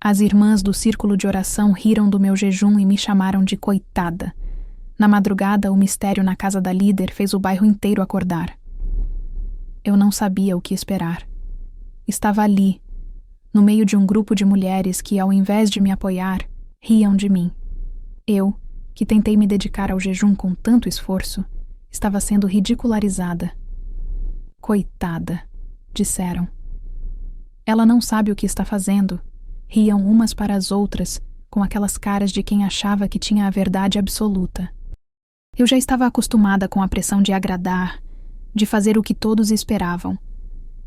As irmãs do círculo de oração riram do meu jejum e me chamaram de coitada. Na madrugada, o mistério na casa da líder fez o bairro inteiro acordar. Eu não sabia o que esperar. Estava ali, no meio de um grupo de mulheres que, ao invés de me apoiar, riam de mim. Eu, que tentei me dedicar ao jejum com tanto esforço, estava sendo ridicularizada. Coitada, disseram. Ela não sabe o que está fazendo. Riam umas para as outras, com aquelas caras de quem achava que tinha a verdade absoluta. Eu já estava acostumada com a pressão de agradar, de fazer o que todos esperavam,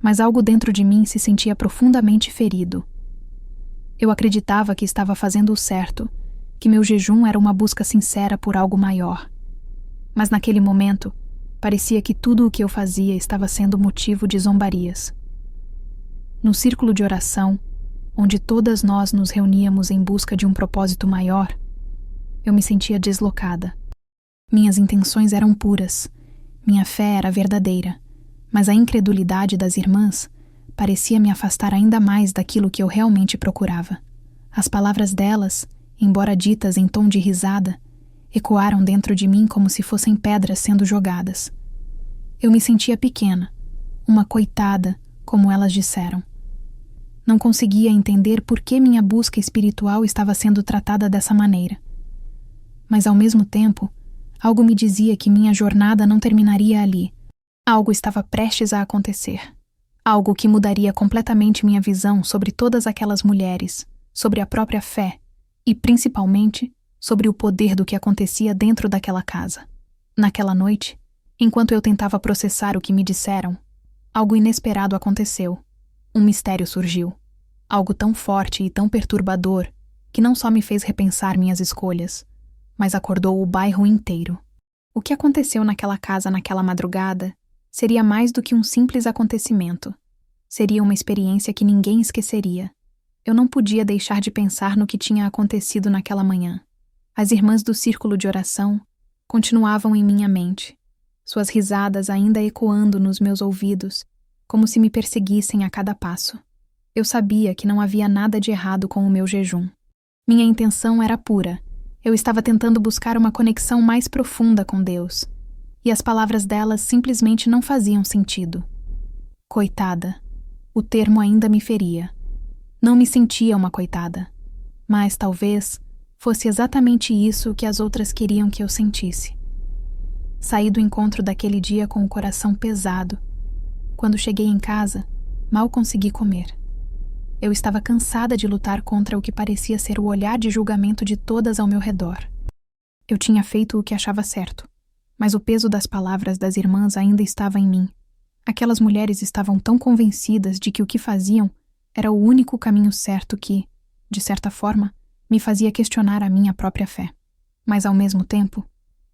mas algo dentro de mim se sentia profundamente ferido. Eu acreditava que estava fazendo o certo, que meu jejum era uma busca sincera por algo maior. Mas naquele momento, parecia que tudo o que eu fazia estava sendo motivo de zombarias. No círculo de oração, onde todas nós nos reuníamos em busca de um propósito maior, eu me sentia deslocada. Minhas intenções eram puras, minha fé era verdadeira, mas a incredulidade das irmãs parecia me afastar ainda mais daquilo que eu realmente procurava. As palavras delas, embora ditas em tom de risada, ecoaram dentro de mim como se fossem pedras sendo jogadas. Eu me sentia pequena, uma coitada, como elas disseram. Não conseguia entender por que minha busca espiritual estava sendo tratada dessa maneira. Mas, ao mesmo tempo, algo me dizia que minha jornada não terminaria ali. Algo estava prestes a acontecer. Algo que mudaria completamente minha visão sobre todas aquelas mulheres, sobre a própria fé e, principalmente, sobre o poder do que acontecia dentro daquela casa. Naquela noite, enquanto eu tentava processar o que me disseram, algo inesperado aconteceu. Um mistério surgiu. Algo tão forte e tão perturbador que não só me fez repensar minhas escolhas, mas acordou o bairro inteiro. O que aconteceu naquela casa naquela madrugada seria mais do que um simples acontecimento. Seria uma experiência que ninguém esqueceria. Eu não podia deixar de pensar no que tinha acontecido naquela manhã. As irmãs do círculo de oração continuavam em minha mente, suas risadas ainda ecoando nos meus ouvidos, como se me perseguissem a cada passo. Eu sabia que não havia nada de errado com o meu jejum. Minha intenção era pura. Eu estava tentando buscar uma conexão mais profunda com Deus, e as palavras delas simplesmente não faziam sentido. Coitada. O termo ainda me feria. Não me sentia uma coitada, mas talvez fosse exatamente isso que as outras queriam que eu sentisse. Saí do encontro daquele dia com o coração pesado. Quando cheguei em casa, mal consegui comer. Eu estava cansada de lutar contra o que parecia ser o olhar de julgamento de todas ao meu redor. Eu tinha feito o que achava certo, mas o peso das palavras das irmãs ainda estava em mim. Aquelas mulheres estavam tão convencidas de que o que faziam era o único caminho certo que, de certa forma, me fazia questionar a minha própria fé. Mas, ao mesmo tempo,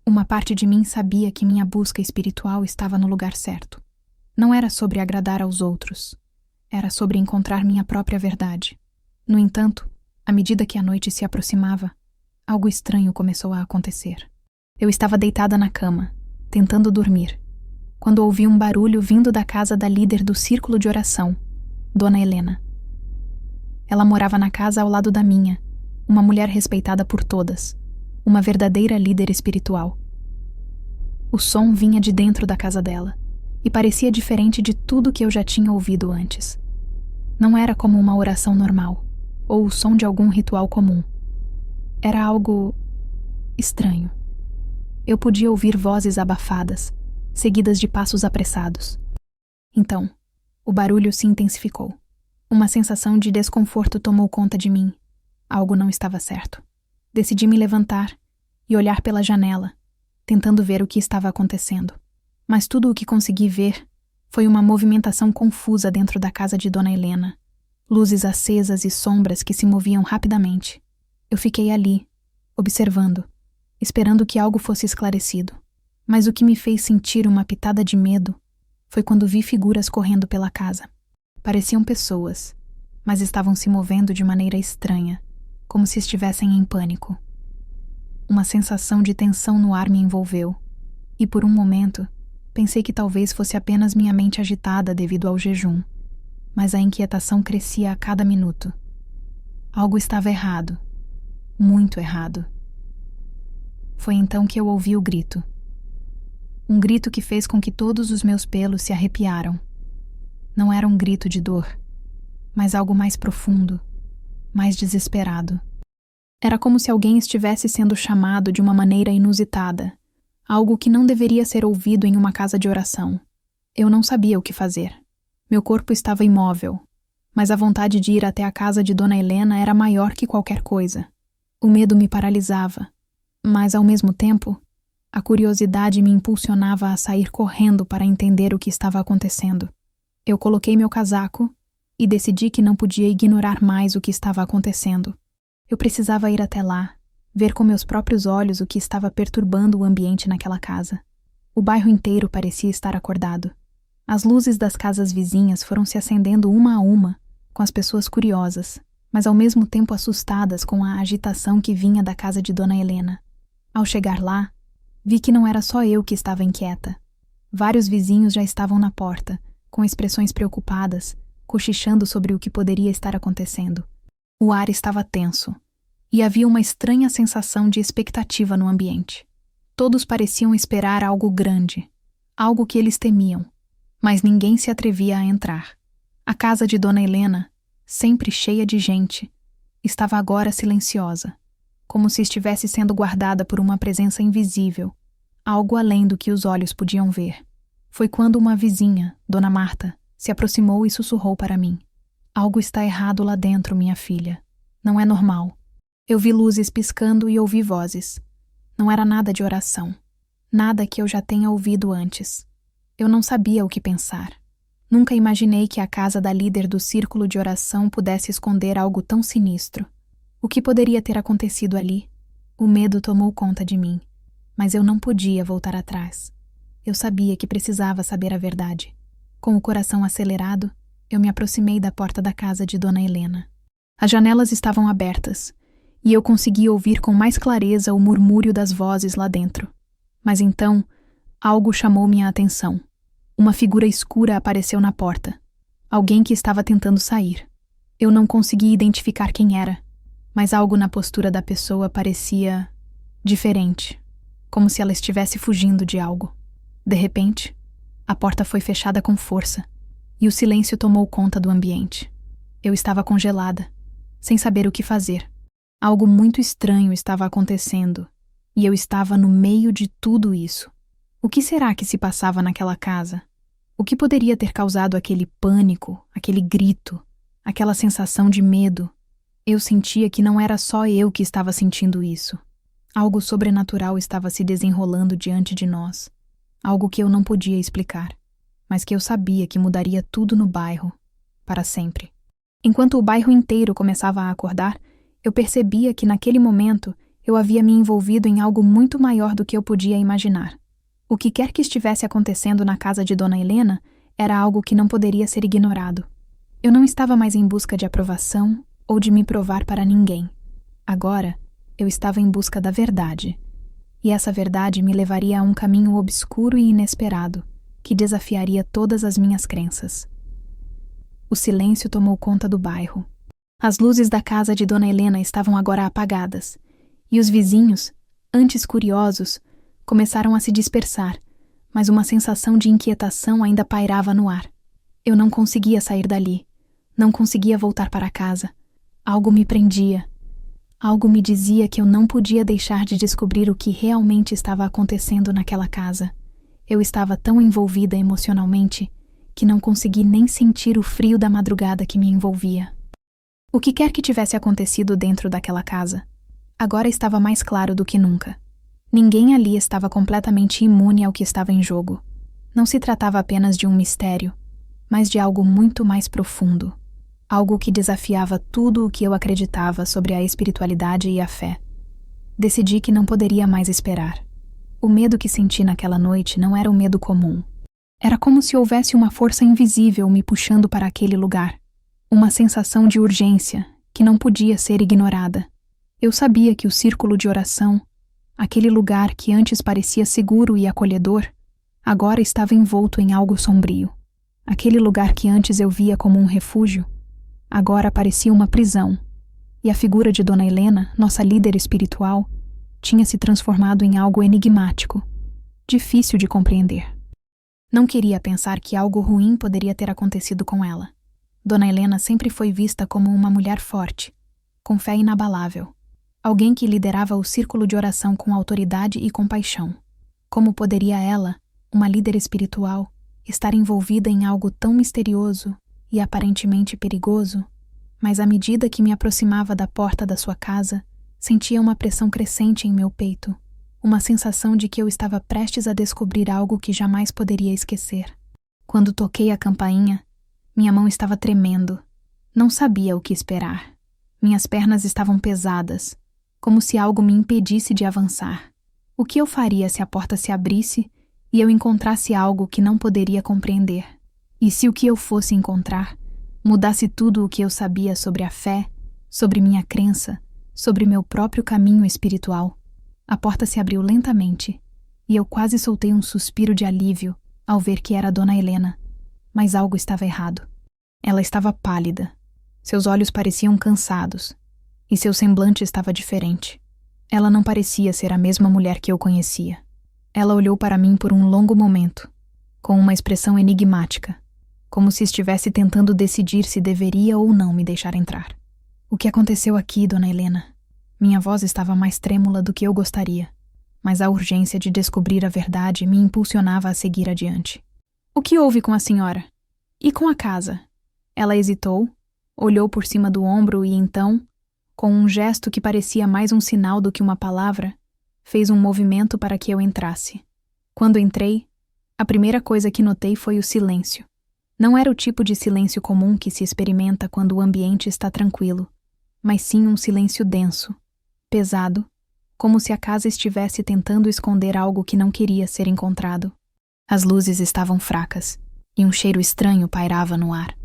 uma parte de mim sabia que minha busca espiritual estava no lugar certo. Não era sobre agradar aos outros. Era sobre encontrar minha própria verdade. No entanto, à medida que a noite se aproximava, algo estranho começou a acontecer. Eu estava deitada na cama, tentando dormir, quando ouvi um barulho vindo da casa da líder do círculo de oração, Dona Helena. Ela morava na casa ao lado da minha, uma mulher respeitada por todas, uma verdadeira líder espiritual. O som vinha de dentro da casa dela, e parecia diferente de tudo que eu já tinha ouvido antes. Não era como uma oração normal, ou o som de algum ritual comum. Era algo estranho. Eu podia ouvir vozes abafadas, seguidas de passos apressados. Então, o barulho se intensificou. Uma sensação de desconforto tomou conta de mim. Algo não estava certo. Decidi me levantar e olhar pela janela, tentando ver o que estava acontecendo. Mas tudo o que consegui ver foi uma movimentação confusa dentro da casa de Dona Helena. Luzes acesas e sombras que se moviam rapidamente. Eu fiquei ali, observando, esperando que algo fosse esclarecido. Mas o que me fez sentir uma pitada de medo foi quando vi figuras correndo pela casa. Pareciam pessoas, mas estavam se movendo de maneira estranha, como se estivessem em pânico. Uma sensação de tensão no ar me envolveu, e por um momento pensei que talvez fosse apenas minha mente agitada devido ao jejum, mas a inquietação crescia a cada minuto. Algo estava errado. Muito errado. Foi então que eu ouvi o grito. Um grito que fez com que todos os meus pelos se arrepiaram. Não era um grito de dor, mas algo mais profundo, mais desesperado. Era como se alguém estivesse sendo chamado de uma maneira inusitada, algo que não deveria ser ouvido em uma casa de oração. Eu não sabia o que fazer. Meu corpo estava imóvel, mas a vontade de ir até a casa de Dona Helena era maior que qualquer coisa. O medo me paralisava, mas, ao mesmo tempo, a curiosidade me impulsionava a sair correndo para entender o que estava acontecendo. Eu coloquei meu casaco e decidi que não podia ignorar mais o que estava acontecendo. Eu precisava ir até lá, ver com meus próprios olhos o que estava perturbando o ambiente naquela casa. O bairro inteiro parecia estar acordado. As luzes das casas vizinhas foram se acendendo uma a uma, com as pessoas curiosas, mas ao mesmo tempo assustadas com a agitação que vinha da casa de Dona Helena. Ao chegar lá, vi que não era só eu que estava inquieta. Vários vizinhos já estavam na porta, com expressões preocupadas, cochichando sobre o que poderia estar acontecendo. O ar estava tenso, e havia uma estranha sensação de expectativa no ambiente. Todos pareciam esperar algo grande, algo que eles temiam, mas ninguém se atrevia a entrar. A casa de Dona Helena, sempre cheia de gente, estava agora silenciosa, como se estivesse sendo guardada por uma presença invisível, algo além do que os olhos podiam ver. Foi quando uma vizinha, Dona Marta, se aproximou e sussurrou para mim. Algo está errado lá dentro, minha filha. Não é normal. Eu vi luzes piscando e ouvi vozes. Não era nada de oração. Nada que eu já tenha ouvido antes. Eu não sabia o que pensar. Nunca imaginei que a casa da líder do círculo de oração pudesse esconder algo tão sinistro. O que poderia ter acontecido ali? O medo tomou conta de mim, mas eu não podia voltar atrás. Eu sabia que precisava saber a verdade. Com o coração acelerado, eu me aproximei da porta da casa de Dona Helena. As janelas estavam abertas, e eu conseguia ouvir com mais clareza o murmúrio das vozes lá dentro. Mas então, algo chamou minha atenção. Uma figura escura apareceu na porta. Alguém que estava tentando sair. Eu não conseguia identificar quem era, mas algo na postura da pessoa parecia diferente, como se ela estivesse fugindo de algo. De repente, a porta foi fechada com força, e o silêncio tomou conta do ambiente. Eu estava congelada, sem saber o que fazer. Algo muito estranho estava acontecendo, e eu estava no meio de tudo isso. O que será que se passava naquela casa? O que poderia ter causado aquele pânico, aquele grito, aquela sensação de medo? Eu sentia que não era só eu que estava sentindo isso. Algo sobrenatural estava se desenrolando diante de nós. Algo que eu não podia explicar, mas que eu sabia que mudaria tudo no bairro, para sempre. Enquanto o bairro inteiro começava a acordar, eu percebia que naquele momento eu havia me envolvido em algo muito maior do que eu podia imaginar. O que quer que estivesse acontecendo na casa de Dona Helena era algo que não poderia ser ignorado. Eu não estava mais em busca de aprovação ou de me provar para ninguém. Agora, eu estava em busca da verdade. E essa verdade me levaria a um caminho obscuro e inesperado, que desafiaria todas as minhas crenças. O silêncio tomou conta do bairro. As luzes da casa de Dona Helena estavam agora apagadas, e os vizinhos, antes curiosos, começaram a se dispersar, mas uma sensação de inquietação ainda pairava no ar. Eu não conseguia sair dali, não conseguia voltar para casa. Algo me prendia. Algo me dizia que eu não podia deixar de descobrir o que realmente estava acontecendo naquela casa. Eu estava tão envolvida emocionalmente que não consegui nem sentir o frio da madrugada que me envolvia. O que quer que tivesse acontecido dentro daquela casa, agora estava mais claro do que nunca. Ninguém ali estava completamente imune ao que estava em jogo. Não se tratava apenas de um mistério, mas de algo muito mais profundo. Algo que desafiava tudo o que eu acreditava sobre a espiritualidade e a fé. Decidi que não poderia mais esperar. O medo que senti naquela noite não era um medo comum. Era como se houvesse uma força invisível me puxando para aquele lugar. Uma sensação de urgência que não podia ser ignorada. Eu sabia que o círculo de oração, aquele lugar que antes parecia seguro e acolhedor, agora estava envolto em algo sombrio. Aquele lugar que antes eu via como um refúgio, agora parecia uma prisão, e a figura de Dona Helena, nossa líder espiritual, tinha se transformado em algo enigmático, difícil de compreender. Não queria pensar que algo ruim poderia ter acontecido com ela. Dona Helena sempre foi vista como uma mulher forte, com fé inabalável, alguém que liderava o círculo de oração com autoridade e compaixão. Como poderia ela, uma líder espiritual, estar envolvida em algo tão misterioso e aparentemente perigoso? Mas à medida que me aproximava da porta da sua casa, sentia uma pressão crescente em meu peito, uma sensação de que eu estava prestes a descobrir algo que jamais poderia esquecer. Quando toquei a campainha, minha mão estava tremendo. Não sabia o que esperar. Minhas pernas estavam pesadas, como se algo me impedisse de avançar. O que eu faria se a porta se abrisse e eu encontrasse algo que não poderia compreender? E se o que eu fosse encontrar mudasse tudo o que eu sabia sobre a fé, sobre minha crença, sobre meu próprio caminho espiritual? A porta se abriu lentamente e eu quase soltei um suspiro de alívio ao ver que era Dona Helena. Mas algo estava errado. Ela estava pálida. Seus olhos pareciam cansados e seu semblante estava diferente. Ela não parecia ser a mesma mulher que eu conhecia. Ela olhou para mim por um longo momento, com uma expressão enigmática, como se estivesse tentando decidir se deveria ou não me deixar entrar. O que aconteceu aqui, Dona Helena? Minha voz estava mais trêmula do que eu gostaria, mas a urgência de descobrir a verdade me impulsionava a seguir adiante. O que houve com a senhora? E com a casa? Ela hesitou, olhou por cima do ombro e então, com um gesto que parecia mais um sinal do que uma palavra, fez um movimento para que eu entrasse. Quando entrei, a primeira coisa que notei foi o silêncio. Não era o tipo de silêncio comum que se experimenta quando o ambiente está tranquilo, mas sim um silêncio denso, pesado, como se a casa estivesse tentando esconder algo que não queria ser encontrado. As luzes estavam fracas e um cheiro estranho pairava no ar.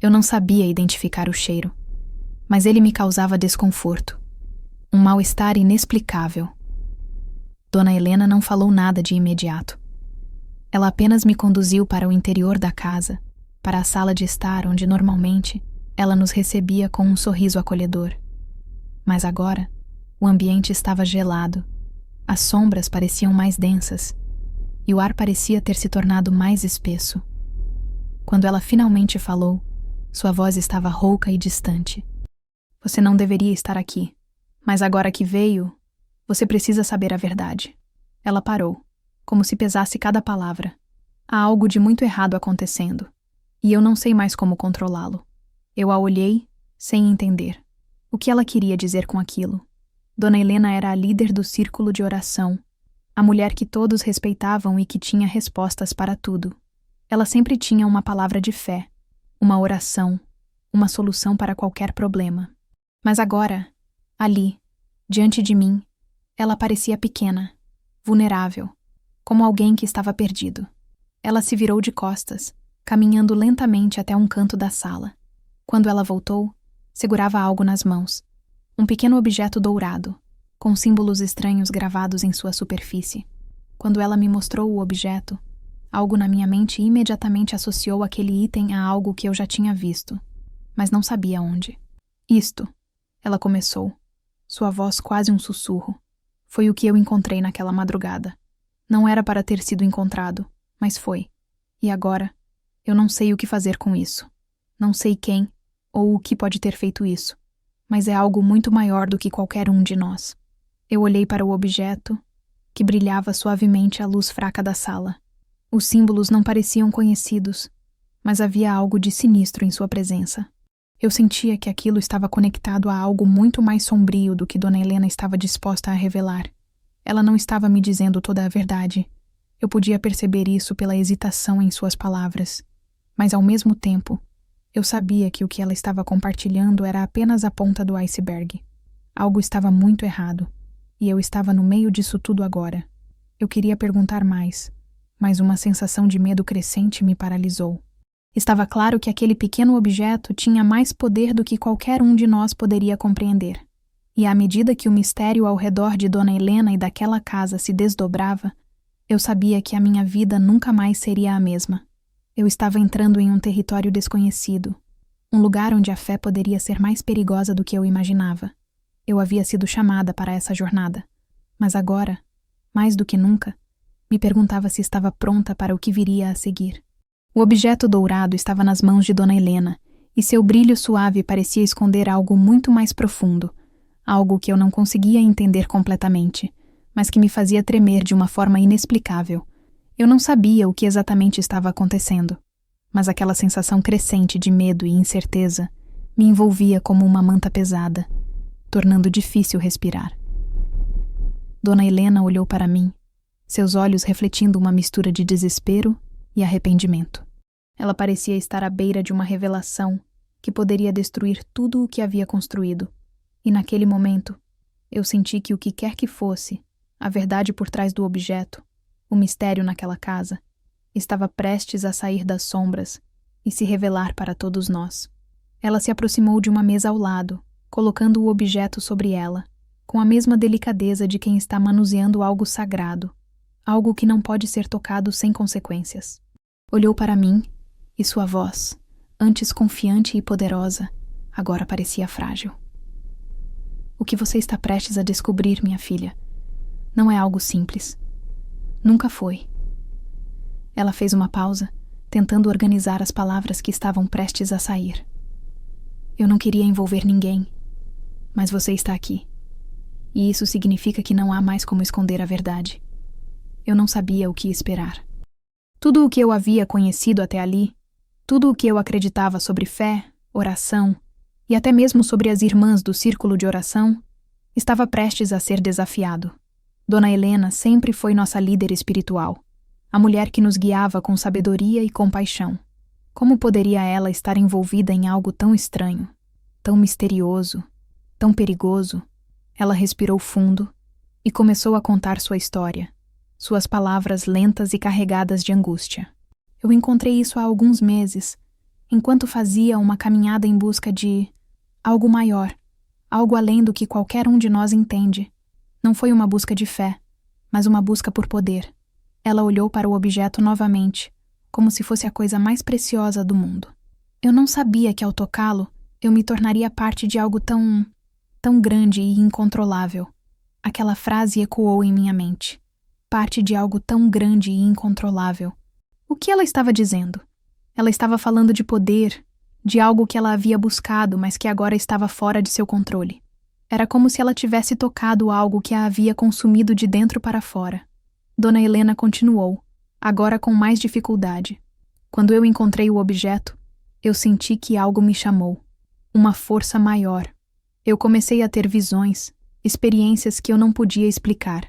Eu não sabia identificar o cheiro, mas ele me causava desconforto, um mal-estar inexplicável. Dona Helena não falou nada de imediato. Ela apenas me conduziu para o interior da casa, para a sala de estar onde normalmente ela nos recebia com um sorriso acolhedor. Mas agora, o ambiente estava gelado, as sombras pareciam mais densas e o ar parecia ter se tornado mais espesso. Quando ela finalmente falou, sua voz estava rouca e distante. Você não deveria estar aqui, mas agora que veio, você precisa saber a verdade. Ela parou, como se pesasse cada palavra. Há algo de muito errado acontecendo, e eu não sei mais como controlá-lo. Eu a olhei, sem entender. O que ela queria dizer com aquilo? Dona Helena era a líder do círculo de oração, a mulher que todos respeitavam e que tinha respostas para tudo. Ela sempre tinha uma palavra de fé, uma oração, uma solução para qualquer problema. Mas agora, ali, diante de mim, ela parecia pequena, vulnerável, como alguém que estava perdido. Ela se virou de costas, caminhando lentamente até um canto da sala. Quando ela voltou, segurava algo nas mãos, um pequeno objeto dourado, com símbolos estranhos gravados em sua superfície. Quando ela me mostrou o objeto, algo na minha mente imediatamente associou aquele item a algo que eu já tinha visto, mas não sabia onde. Isto, ela começou, sua voz quase um sussurro. Foi o que eu encontrei naquela madrugada. Não era para ter sido encontrado, mas foi. E agora, eu não sei o que fazer com isso. Não sei quem ou o que pode ter feito isso, mas é algo muito maior do que qualquer um de nós. Eu olhei para o objeto, que brilhava suavemente à luz fraca da sala. Os símbolos não pareciam conhecidos, mas havia algo de sinistro em sua presença. Eu sentia que aquilo estava conectado a algo muito mais sombrio do que Dona Helena estava disposta a revelar. Ela não estava me dizendo toda a verdade. Eu podia perceber isso pela hesitação em suas palavras. Mas, ao mesmo tempo, eu sabia que o que ela estava compartilhando era apenas a ponta do iceberg. Algo estava muito errado, e eu estava no meio disso tudo agora. Eu queria perguntar mais, mas uma sensação de medo crescente me paralisou. Estava claro que aquele pequeno objeto tinha mais poder do que qualquer um de nós poderia compreender. E à medida que o mistério ao redor de Dona Helena e daquela casa se desdobrava, eu sabia que a minha vida nunca mais seria a mesma. Eu estava entrando em um território desconhecido, Um lugar onde a fé poderia ser mais perigosa do que eu imaginava. Eu havia sido chamada para essa jornada. Mas agora, mais do que nunca, me perguntava se estava pronta para o que viria a seguir. O objeto dourado estava nas mãos de Dona Helena, e seu brilho suave parecia esconder algo muito mais profundo, algo que eu não conseguia entender completamente, mas que me fazia tremer de uma forma inexplicável. Eu não sabia o que exatamente estava acontecendo, mas aquela sensação crescente de medo e incerteza me envolvia como uma manta pesada, tornando difícil respirar. Dona Helena olhou para mim, seus olhos refletindo uma mistura de desespero e arrependimento. Ela parecia estar à beira de uma revelação que poderia destruir tudo o que havia construído. E naquele momento, eu senti que o que quer que fosse, a verdade por trás do objeto, o mistério naquela casa, estava prestes a sair das sombras e se revelar para todos nós. Ela se aproximou de uma mesa ao lado, colocando o objeto sobre ela, com a mesma delicadeza de quem está manuseando algo sagrado, algo que não pode ser tocado sem consequências. Olhou para mim, e sua voz, antes confiante e poderosa, agora parecia frágil. O que você está prestes a descobrir, minha filha, não é algo simples. Nunca foi. Ela fez uma pausa, tentando organizar as palavras que estavam prestes a sair. Eu não queria envolver ninguém, mas você está aqui. E isso significa que não há mais como esconder a verdade. Eu não sabia o que esperar. Tudo o que eu havia conhecido até ali, tudo o que eu acreditava sobre fé, oração e até mesmo sobre as irmãs do círculo de oração, estava prestes a ser desafiado. Dona Helena sempre foi nossa líder espiritual, a mulher que nos guiava com sabedoria e compaixão. Como poderia ela estar envolvida em algo tão estranho, tão misterioso, tão perigoso? Ela respirou fundo e começou a contar sua história, suas palavras lentas e carregadas de angústia. Eu encontrei isso há alguns meses, enquanto fazia uma caminhada em busca de algo maior, algo além do que qualquer um de nós entende. Não foi uma busca de fé, mas uma busca por poder. Ela olhou para o objeto novamente, como se fosse a coisa mais preciosa do mundo. Eu não sabia que ao tocá-lo, eu me tornaria parte de algo tão grande e incontrolável. Aquela frase ecoou em minha mente. Parte de algo tão grande e incontrolável. O que ela estava dizendo? Ela estava falando de poder, de algo que ela havia buscado, mas que agora estava fora de seu controle. Era como se ela tivesse tocado algo que a havia consumido de dentro para fora. Dona Helena continuou, agora com mais dificuldade. Quando eu encontrei o objeto, eu senti que algo me chamou. Uma força maior. Eu comecei a ter visões, experiências que eu não podia explicar.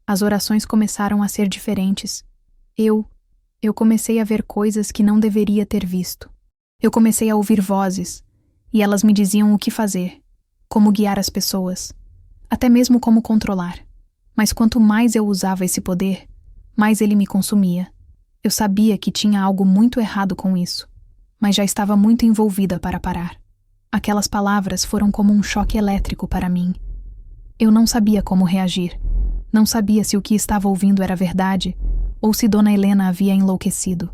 As orações começaram a ser diferentes. Eu comecei a ver coisas que não deveria ter visto. Eu comecei a ouvir vozes, e elas me diziam o que fazer, como guiar as pessoas, até mesmo como controlar. Mas quanto mais eu usava esse poder, mais ele me consumia. Eu sabia que tinha algo muito errado com isso, mas já estava muito envolvida para parar. Aquelas palavras foram como um choque elétrico para mim. Eu não sabia como reagir. Não sabia se o que estava ouvindo era verdade ou se Dona Helena havia enlouquecido.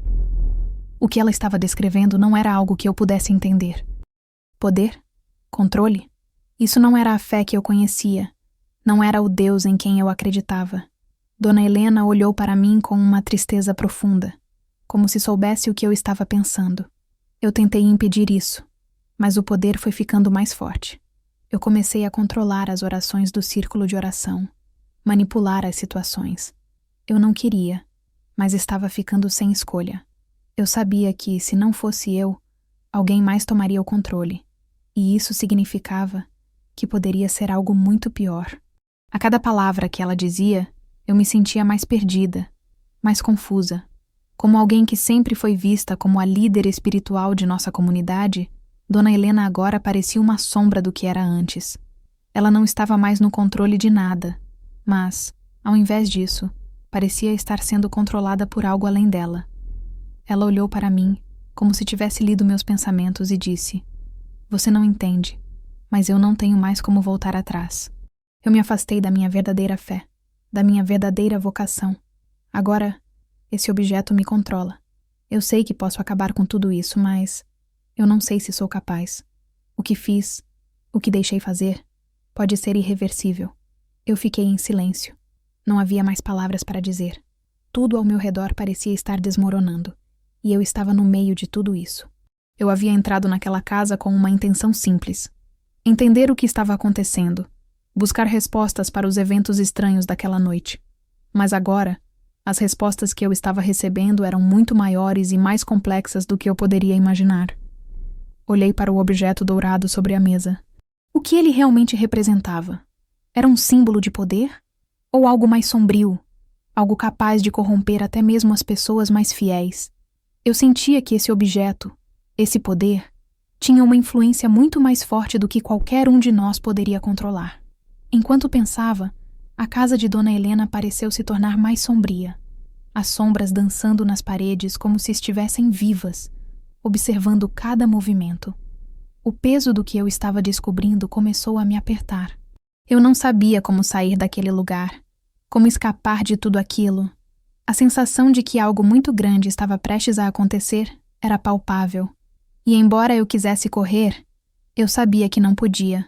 O que ela estava descrevendo não era algo que eu pudesse entender. Poder? Controle? Isso não era a fé que eu conhecia. Não era o Deus em quem eu acreditava. Dona Helena olhou para mim com uma tristeza profunda, como se soubesse o que eu estava pensando. Eu tentei impedir isso, mas o poder foi ficando mais forte. Eu comecei a controlar as orações do círculo de oração, manipular as situações. Eu não queria, mas estava ficando sem escolha. Eu sabia que, se não fosse eu, alguém mais tomaria o controle, e isso significava que poderia ser algo muito pior. A cada palavra que ela dizia, eu me sentia mais perdida, mais confusa. Como alguém que sempre foi vista como a líder espiritual de nossa comunidade, Dona Helena agora parecia uma sombra do que era antes. Ela não estava mais no controle de nada, mas, ao invés disso, parecia estar sendo controlada por algo além dela. Ela olhou para mim, como se tivesse lido meus pensamentos e disse: "Você não entende, mas eu não tenho mais como voltar atrás. Eu me afastei da minha verdadeira fé, da minha verdadeira vocação. Agora, esse objeto me controla. Eu sei que posso acabar com tudo isso, mas Eu não sei se sou capaz. O que fiz, o que deixei fazer, pode ser irreversível. Eu fiquei em silêncio. Não havia mais palavras para dizer. Tudo ao meu redor parecia estar desmoronando. E eu estava no meio de tudo isso. Eu havia entrado naquela casa com uma intenção simples: entender o que estava acontecendo, buscar respostas para os eventos estranhos daquela noite. Mas agora, as respostas que eu estava recebendo eram muito maiores e mais complexas do que eu poderia imaginar. Olhei para o objeto dourado sobre a mesa. O que ele realmente representava? Era um símbolo de poder? Ou algo mais sombrio? Algo capaz de corromper até mesmo as pessoas mais fiéis? Eu sentia que esse objeto, esse poder, tinha uma influência muito mais forte do que qualquer um de nós poderia controlar. Enquanto pensava, a casa de Dona Helena pareceu se tornar mais sombria. As sombras dançando nas paredes como se estivessem vivas, observando cada movimento. O peso do que eu estava descobrindo começou a me apertar. Eu não sabia como sair daquele lugar, como escapar de tudo aquilo. A sensação de que algo muito grande estava prestes a acontecer era palpável. E embora eu quisesse correr, eu sabia que não podia.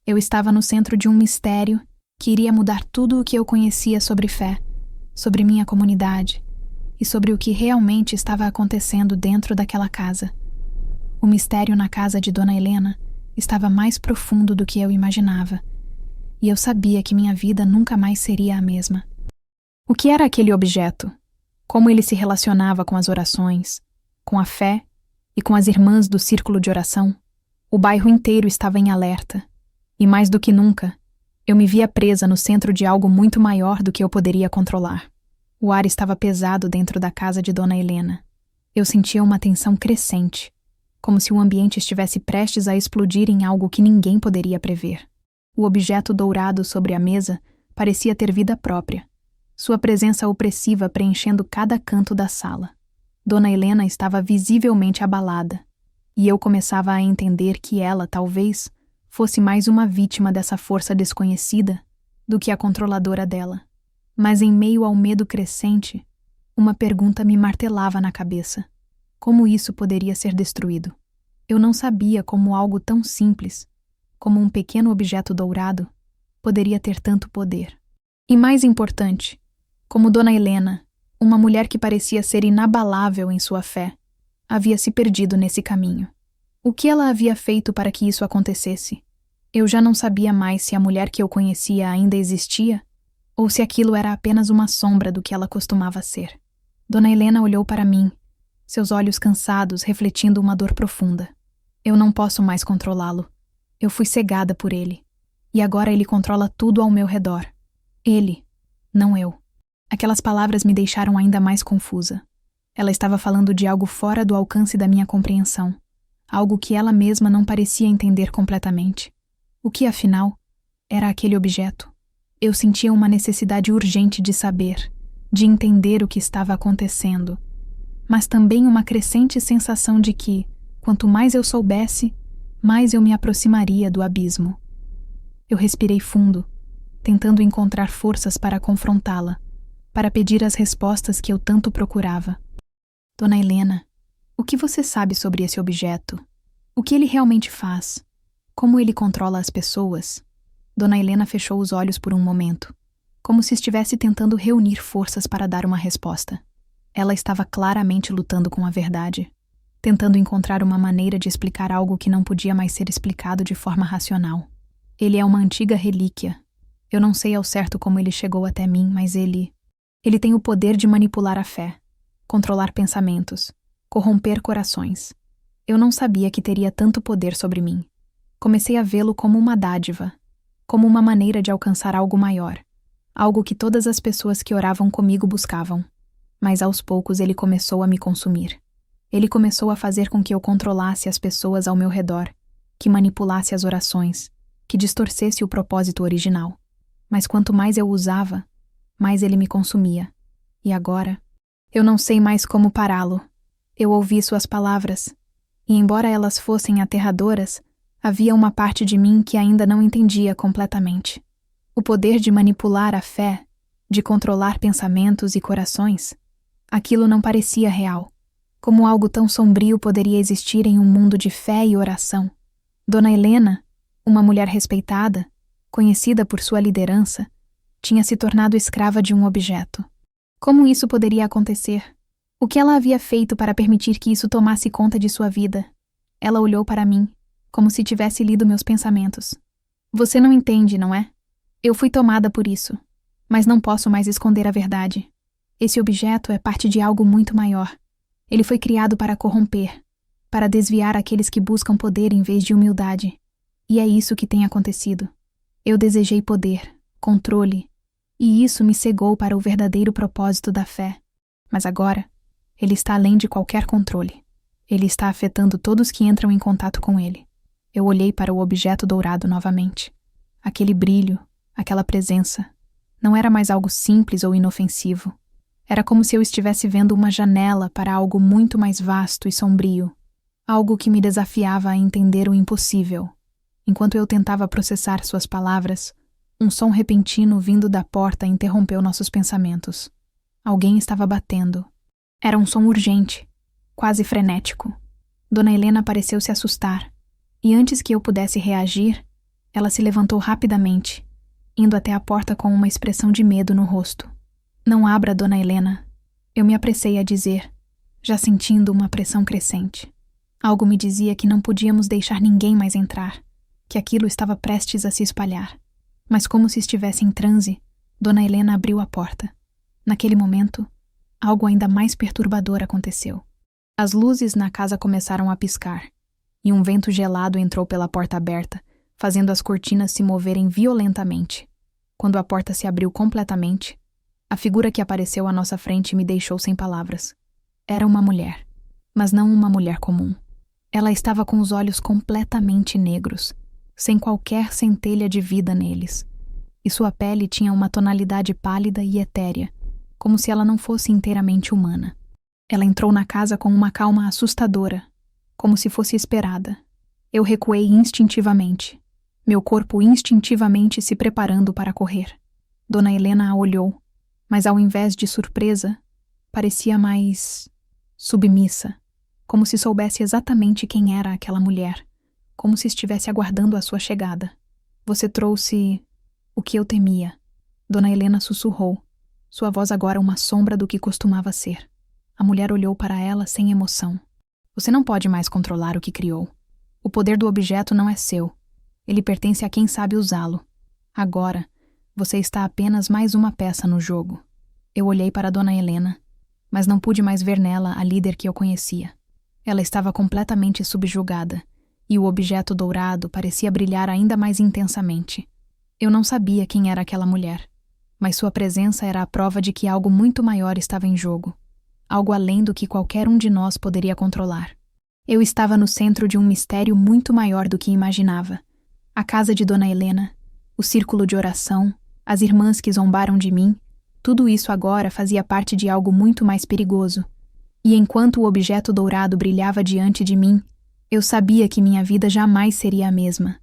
Eu estava no centro de um mistério que iria mudar tudo o que eu conhecia sobre fé, sobre minha comunidade e sobre o que realmente estava acontecendo dentro daquela casa. O mistério na casa de Dona Helena estava mais profundo do que eu imaginava, e eu sabia que minha vida nunca mais seria a mesma. O que era aquele objeto? Como ele se relacionava com as orações, com a fé e com as irmãs do círculo de oração? O bairro inteiro estava em alerta, e mais do que nunca, eu me via presa no centro de algo muito maior do que eu poderia controlar. O ar estava pesado dentro da casa de Dona Helena. Eu sentia uma tensão crescente, como se o ambiente estivesse prestes a explodir em algo que ninguém poderia prever. O objeto dourado sobre a mesa parecia ter vida própria, sua presença opressiva preenchendo cada canto da sala. Dona Helena estava visivelmente abalada, e eu começava a entender que ela, talvez, fosse mais uma vítima dessa força desconhecida do que a controladora dela. Mas em meio ao medo crescente, uma pergunta me martelava na cabeça. Como isso poderia ser destruído? Eu não sabia como algo tão simples, como um pequeno objeto dourado, poderia ter tanto poder. E mais importante, como Dona Helena, uma mulher que parecia ser inabalável em sua fé, havia se perdido nesse caminho. O que ela havia feito para que isso acontecesse? Eu já não sabia mais se a mulher que eu conhecia ainda existia, ou se aquilo era apenas uma sombra do que ela costumava ser. Dona Helena olhou para mim, seus olhos cansados refletindo uma dor profunda. Eu não posso mais controlá-lo. Eu fui cegada por ele. E agora ele controla tudo ao meu redor. Ele, não eu. Aquelas palavras me deixaram ainda mais confusa. Ela estava falando de algo fora do alcance da minha compreensão. Algo que ela mesma não parecia entender completamente. O que, afinal, era aquele objeto? Eu sentia uma necessidade urgente de saber, de entender o que estava acontecendo, mas também uma crescente sensação de que, quanto mais eu soubesse, mais eu me aproximaria do abismo. Eu respirei fundo, tentando encontrar forças para confrontá-la, para pedir as respostas que eu tanto procurava. Dona Helena, o que você sabe sobre esse objeto? O que ele realmente faz? Como ele controla as pessoas? Dona Helena fechou os olhos por um momento, como se estivesse tentando reunir forças para dar uma resposta. Ela estava claramente lutando com a verdade, tentando encontrar uma maneira de explicar algo que não podia mais ser explicado de forma racional. Ele é uma antiga relíquia. Eu não sei ao certo como ele chegou até mim, mas ele tem o poder de manipular a fé, controlar pensamentos, corromper corações. Eu não sabia que teria tanto poder sobre mim. Comecei a vê-lo como uma dádiva, como uma maneira de alcançar algo maior, algo que todas as pessoas que oravam comigo buscavam. Mas aos poucos ele começou a me consumir. Ele começou a fazer com que eu controlasse as pessoas ao meu redor, que manipulasse as orações, que distorcesse o propósito original. Mas quanto mais eu o usava, mais ele me consumia. E agora, eu não sei mais como pará-lo. Eu ouvi suas palavras, e embora elas fossem aterradoras, havia uma parte de mim que ainda não entendia completamente. O poder de manipular a fé, de controlar pensamentos e corações, aquilo não parecia real. Como algo tão sombrio poderia existir em um mundo de fé e oração? Dona Helena, uma mulher respeitada, conhecida por sua liderança, tinha se tornado escrava de um objeto. Como isso poderia acontecer? O que ela havia feito para permitir que isso tomasse conta de sua vida? Ela olhou para mim, como se tivesse lido meus pensamentos. Você não entende, não é? Eu fui tomada por isso, mas não posso mais esconder a verdade. Esse objeto é parte de algo muito maior. Ele foi criado para corromper, para desviar aqueles que buscam poder em vez de humildade. E é isso que tem acontecido. Eu desejei poder, controle, e isso me cegou para o verdadeiro propósito da fé. Mas agora, ele está além de qualquer controle. Ele está afetando todos que entram em contato com ele. Eu olhei para o objeto dourado novamente. Aquele brilho, aquela presença, não era mais algo simples ou inofensivo. Era como se eu estivesse vendo uma janela para algo muito mais vasto e sombrio. Algo que me desafiava a entender o impossível. Enquanto eu tentava processar suas palavras, um som repentino vindo da porta interrompeu nossos pensamentos. Alguém estava batendo. Era um som urgente, quase frenético. Dona Helena pareceu se assustar, e antes que eu pudesse reagir, ela se levantou rapidamente, indo até a porta com uma expressão de medo no rosto. Não abra, Dona Helena. Eu me apressei a dizer, já sentindo uma pressão crescente. Algo me dizia que não podíamos deixar ninguém mais entrar, que aquilo estava prestes a se espalhar. Mas como se estivesse em transe, Dona Helena abriu a porta. Naquele momento, algo ainda mais perturbador aconteceu. As luzes na casa começaram a piscar, e um vento gelado entrou pela porta aberta, fazendo as cortinas se moverem violentamente. Quando a porta se abriu completamente, a figura que apareceu à nossa frente me deixou sem palavras. Era uma mulher, mas não uma mulher comum. Ela estava com os olhos completamente negros, sem qualquer centelha de vida neles, e sua pele tinha uma tonalidade pálida e etérea, como se ela não fosse inteiramente humana. Ela entrou na casa com uma calma assustadora, como se fosse esperada. Eu recuei instintivamente, meu corpo instintivamente se preparando para correr. Dona Helena a olhou, mas ao invés de surpresa, parecia mais submissa, como se soubesse exatamente quem era aquela mulher, como se estivesse aguardando a sua chegada. Você trouxe o que eu temia. Dona Helena sussurrou, sua voz agora uma sombra do que costumava ser. A mulher olhou para ela sem emoção. Você não pode mais controlar o que criou. O poder do objeto não é seu. Ele pertence a quem sabe usá-lo. Agora, você está apenas mais uma peça no jogo. Eu olhei para Dona Helena, mas não pude mais ver nela a líder que eu conhecia. Ela estava completamente subjugada, e o objeto dourado parecia brilhar ainda mais intensamente. Eu não sabia quem era aquela mulher, mas sua presença era a prova de que algo muito maior estava em jogo, algo além do que qualquer um de nós poderia controlar. Eu estava no centro de um mistério muito maior do que imaginava. A casa de Dona Helena, o círculo de oração, as irmãs que zombaram de mim, tudo isso agora fazia parte de algo muito mais perigoso. E enquanto o objeto dourado brilhava diante de mim, eu sabia que minha vida jamais seria a mesma.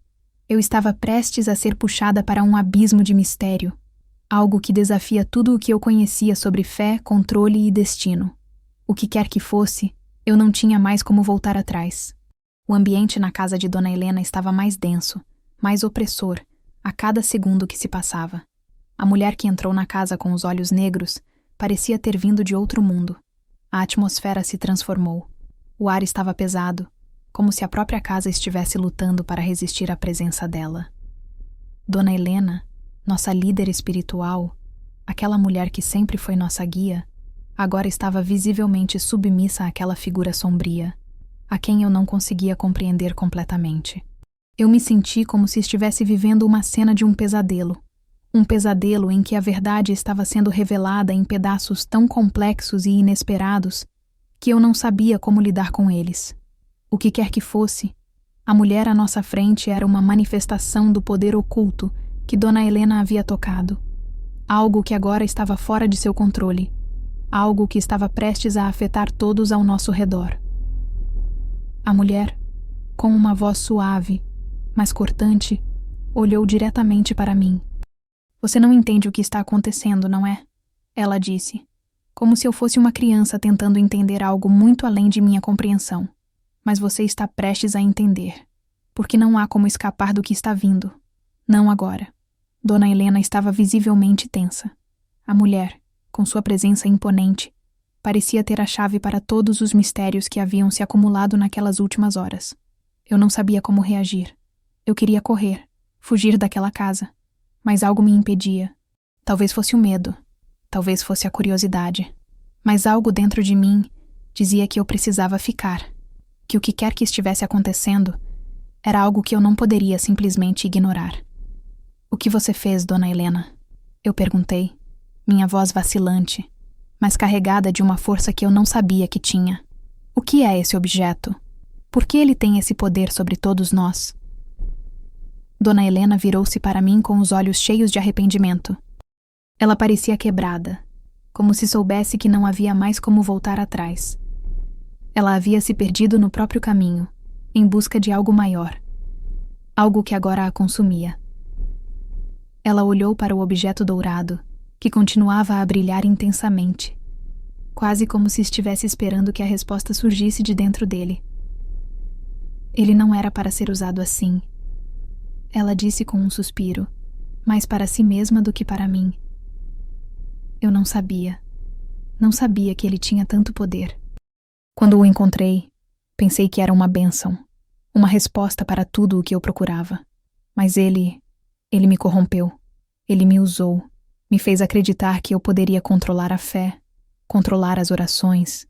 Eu estava prestes a ser puxada para um abismo de mistério, algo que desafia tudo o que eu conhecia sobre fé, controle e destino. O que quer que fosse, eu não tinha mais como voltar atrás. O ambiente na casa de Dona Helena estava mais denso, mais opressor, a cada segundo que se passava. A mulher que entrou na casa com os olhos negros parecia ter vindo de outro mundo. A atmosfera se transformou. O ar estava pesado, como se a própria casa estivesse lutando para resistir à presença dela. Dona Helena, nossa líder espiritual, aquela mulher que sempre foi nossa guia, agora estava visivelmente submissa àquela figura sombria, a quem eu não conseguia compreender completamente. Eu me senti como se estivesse vivendo uma cena de um pesadelo em que a verdade estava sendo revelada em pedaços tão complexos e inesperados que eu não sabia como lidar com eles. O que quer que fosse, a mulher à nossa frente era uma manifestação do poder oculto que Dona Helena havia tocado. Algo que agora estava fora de seu controle. Algo que estava prestes a afetar todos ao nosso redor. A mulher, com uma voz suave, mas cortante, olhou diretamente para mim. Você não entende o que está acontecendo, não é? Ela disse. como se eu fosse uma criança tentando entender algo muito além de minha compreensão. Mas você está prestes a entender, porque não há como escapar do que está vindo. Não agora. Dona Helena estava visivelmente tensa. A mulher, com sua presença imponente, parecia ter a chave para todos os mistérios que haviam se acumulado naquelas últimas horas. Eu não sabia como reagir. Eu queria correr, fugir daquela casa, mas algo me impedia. Talvez fosse o medo, talvez fosse a curiosidade, mas algo dentro de mim dizia que eu precisava ficar, que o que quer que estivesse acontecendo era algo que eu não poderia simplesmente ignorar. O que você fez, Dona Helena? Eu perguntei, minha voz vacilante, mas carregada de uma força que eu não sabia que tinha. O que é esse objeto? Por que ele tem esse poder sobre todos nós? Dona Helena virou-se para mim com os olhos cheios de arrependimento. Ela parecia quebrada, como se soubesse que não havia mais como voltar atrás. Ela havia se perdido no próprio caminho, em busca de algo maior, algo que agora a consumia. Ela olhou para o objeto dourado, que continuava a brilhar intensamente, quase como se estivesse esperando que a resposta surgisse de dentro dele. Ele não era para ser usado assim. Ela disse com um suspiro, mais para si mesma do que para mim. Eu não sabia. Não sabia que ele tinha tanto poder. Quando o encontrei, pensei que era uma bênção, uma resposta para tudo o que eu procurava. Mas ele me corrompeu. Ele me usou, me fez acreditar que eu poderia controlar a fé, controlar as orações.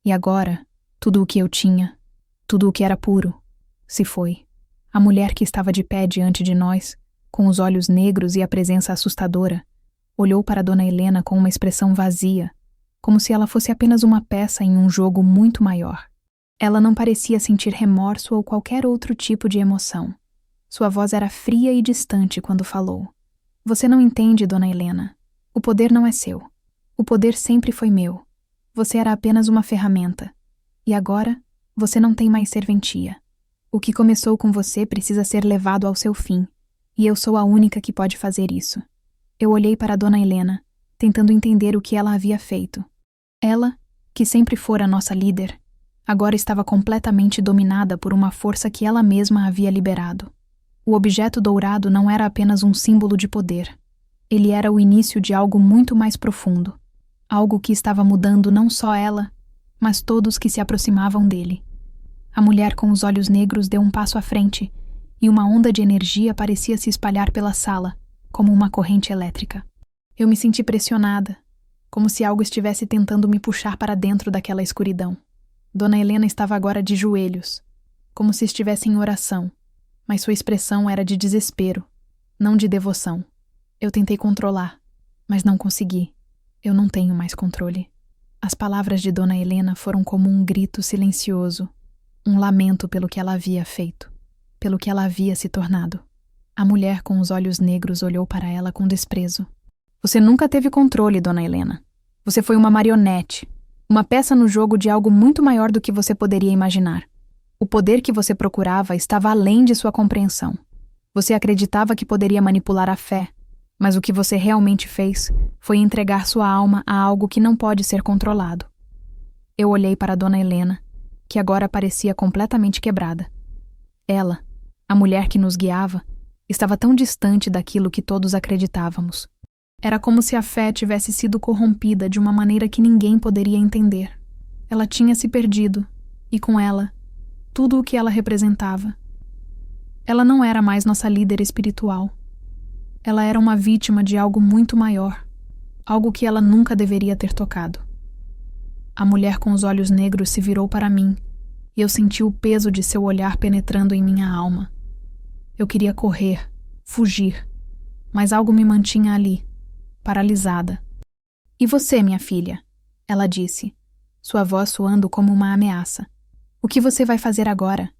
E agora, tudo o que eu tinha, tudo o que era puro, se foi. A mulher que estava de pé diante de nós, com os olhos negros e a presença assustadora, olhou para Dona Helena com uma expressão vazia, como se ela fosse apenas uma peça em um jogo muito maior. Ela não parecia sentir remorso ou qualquer outro tipo de emoção. Sua voz era fria e distante quando falou. Você não entende, Dona Helena. O poder não é seu. O poder sempre foi meu. Você era apenas uma ferramenta. E agora, você não tem mais serventia. O que começou com você precisa ser levado ao seu fim, e eu sou a única que pode fazer isso. Eu olhei para Dona Helena, tentando entender o que ela havia feito. Ela, que sempre fora nossa líder, agora estava completamente dominada por uma força que ela mesma havia liberado. O objeto dourado não era apenas um símbolo de poder. Ele era o início de algo muito mais profundo. Algo que estava mudando não só ela, mas todos que se aproximavam dele. A mulher com os olhos negros deu um passo à frente, e uma onda de energia parecia se espalhar pela sala, como uma corrente elétrica. Eu me senti pressionada, como se algo estivesse tentando me puxar para dentro daquela escuridão. Dona Helena estava agora de joelhos, como se estivesse em oração, mas sua expressão era de desespero, não de devoção. Eu tentei controlar, mas não consegui. Eu não tenho mais controle. As palavras de Dona Helena foram como um grito silencioso, um lamento pelo que ela havia feito, pelo que ela havia se tornado. A mulher com os olhos negros olhou para ela com desprezo. Você nunca teve controle, Dona Helena. Você foi uma marionete, uma peça no jogo de algo muito maior do que você poderia imaginar. O poder que você procurava estava além de sua compreensão. Você acreditava que poderia manipular a fé, mas o que você realmente fez foi entregar sua alma a algo que não pode ser controlado. Eu olhei para Dona Helena, que agora parecia completamente quebrada. Ela, a mulher que nos guiava, estava tão distante daquilo que todos acreditávamos. Era como se a fé tivesse sido corrompida de uma maneira que ninguém poderia entender. Ela tinha se perdido, e com ela, tudo o que ela representava. Ela não era mais nossa líder espiritual. Ela era uma vítima de algo muito maior, algo que ela nunca deveria ter tocado. A mulher com os olhos negros se virou para mim, e eu senti o peso de seu olhar penetrando em minha alma. Eu queria correr, fugir, mas algo me mantinha ali, paralisada. E você, minha filha? Ela disse, sua voz soando como uma ameaça. O que você vai fazer agora?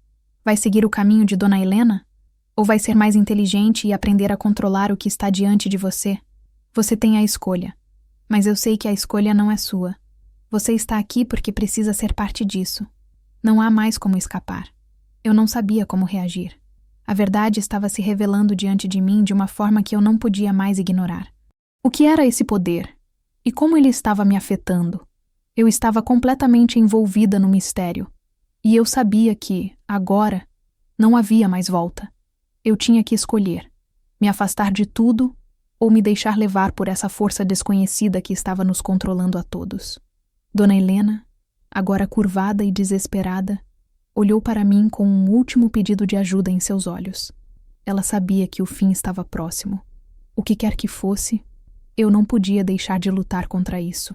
Vai seguir o caminho de Dona Helena? Ou vai ser mais inteligente e aprender a controlar o que está diante de você? Você tem a escolha, mas eu sei que a escolha não é sua. Você está aqui porque precisa ser parte disso. Não há mais como escapar. Eu não sabia como reagir. A verdade estava se revelando diante de mim de uma forma que eu não podia mais ignorar. O que era esse poder? E como ele estava me afetando? Eu estava completamente envolvida no mistério. E eu sabia que, agora, não havia mais volta. Eu tinha que escolher: me afastar de tudo ou me deixar levar por essa força desconhecida que estava nos controlando a todos. Dona Helena, agora curvada e desesperada, olhou para mim com um último pedido de ajuda em seus olhos. Ela sabia que o fim estava próximo. O que quer que fosse, eu não podia deixar de lutar contra isso.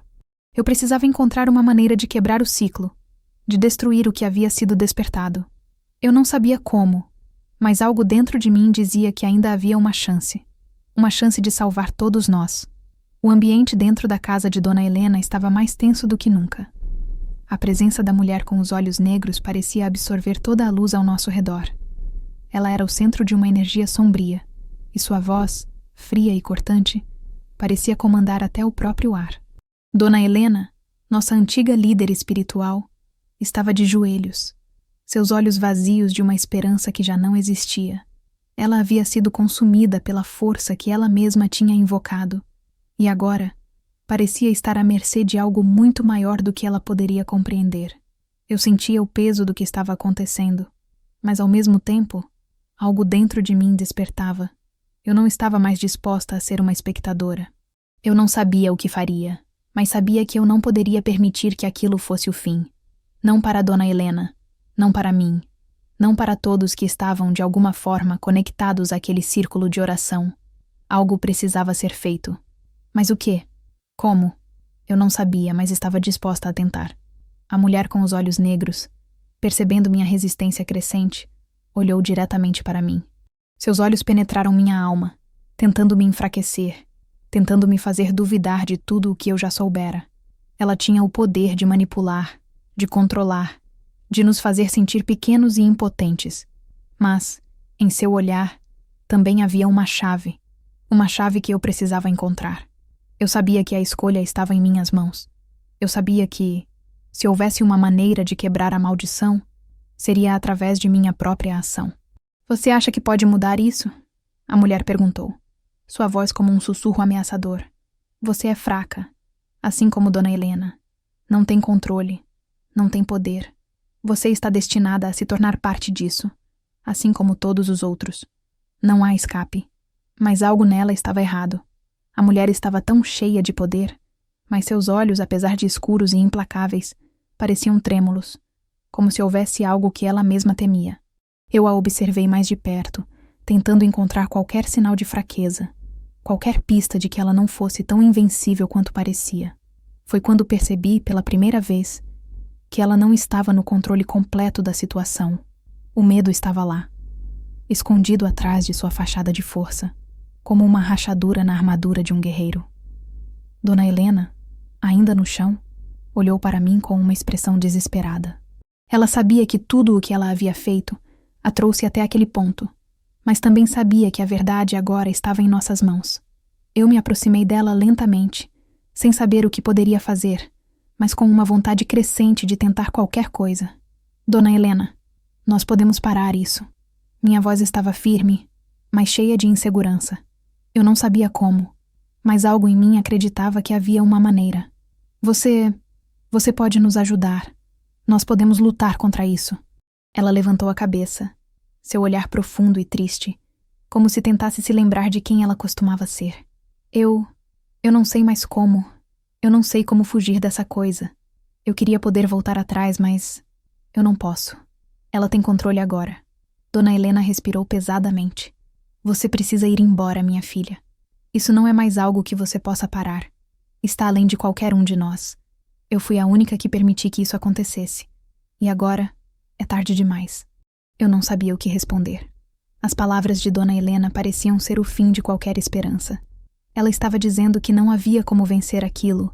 Eu precisava encontrar uma maneira de quebrar o ciclo, de destruir o que havia sido despertado. Eu não sabia como, mas algo dentro de mim dizia que ainda havia uma chance de salvar todos nós. O ambiente dentro da casa de Dona Helena estava mais tenso do que nunca. A presença da mulher com os olhos negros parecia absorver toda a luz ao nosso redor. Ela era o centro de uma energia sombria, e sua voz, fria e cortante, parecia comandar até o próprio ar. Dona Helena, nossa antiga líder espiritual, estava de joelhos, seus olhos vazios de uma esperança que já não existia. Ela havia sido consumida pela força que ela mesma tinha invocado, e agora parecia estar à mercê de algo muito maior do que ela poderia compreender. Eu sentia o peso do que estava acontecendo, mas ao mesmo tempo, algo dentro de mim despertava. Eu não estava mais disposta a ser uma espectadora. Eu não sabia o que faria, mas sabia que eu não poderia permitir que aquilo fosse o fim. Não para Dona Helena, não para mim, não para todos que estavam de alguma forma conectados àquele círculo de oração. Algo precisava ser feito. Mas o quê? Como? Eu não sabia, mas estava disposta a tentar. A mulher com os olhos negros, percebendo minha resistência crescente, olhou diretamente para mim. Seus olhos penetraram minha alma, tentando me enfraquecer, tentando me fazer duvidar de tudo o que eu já soubera. Ela tinha o poder de manipular, de controlar, de nos fazer sentir pequenos e impotentes. Mas, em seu olhar, também havia uma chave que eu precisava encontrar. Eu sabia que a escolha estava em minhas mãos. Eu sabia que, se houvesse uma maneira de quebrar a maldição, seria através de minha própria ação. Você acha que pode mudar isso? A mulher perguntou, sua voz como um sussurro ameaçador. Você é fraca, assim como Dona Helena. Não tem controle, não tem poder. Você está destinada a se tornar parte disso, assim como todos os outros. Não há escape. Mas algo nela estava errado. A mulher estava tão cheia de poder, mas seus olhos, apesar de escuros e implacáveis, pareciam trêmulos, como se houvesse algo que ela mesma temia. Eu a observei mais de perto, tentando encontrar qualquer sinal de fraqueza, qualquer pista de que ela não fosse tão invencível quanto parecia. Foi quando percebi, pela primeira vez, que ela não estava no controle completo da situação. O medo estava lá, escondido atrás de sua fachada de força, como uma rachadura na armadura de um guerreiro. Dona Helena, ainda no chão, olhou para mim com uma expressão desesperada. Ela sabia que tudo o que ela havia feito a trouxe até aquele ponto, mas também sabia que a verdade agora estava em nossas mãos. Eu me aproximei dela lentamente, sem saber o que poderia fazer, mas com uma vontade crescente de tentar qualquer coisa. Dona Helena, nós podemos parar isso. Minha voz estava firme, mas cheia de insegurança. Eu não sabia como, mas algo em mim acreditava que havia uma maneira. Você pode nos ajudar. Nós podemos lutar contra isso. Ela levantou a cabeça, seu olhar profundo e triste, como se tentasse se lembrar de quem ela costumava ser. Eu não sei mais como. Eu não sei como fugir dessa coisa. Eu queria poder voltar atrás, mas eu não posso. Ela tem controle agora. Dona Helena respirou pesadamente. Você precisa ir embora, minha filha. Isso não é mais algo que você possa parar. Está além de qualquer um de nós. Eu fui a única que permiti que isso acontecesse. E agora é tarde demais. Eu não sabia o que responder. As palavras de Dona Helena pareciam ser o fim de qualquer esperança. Ela estava dizendo que não havia como vencer aquilo.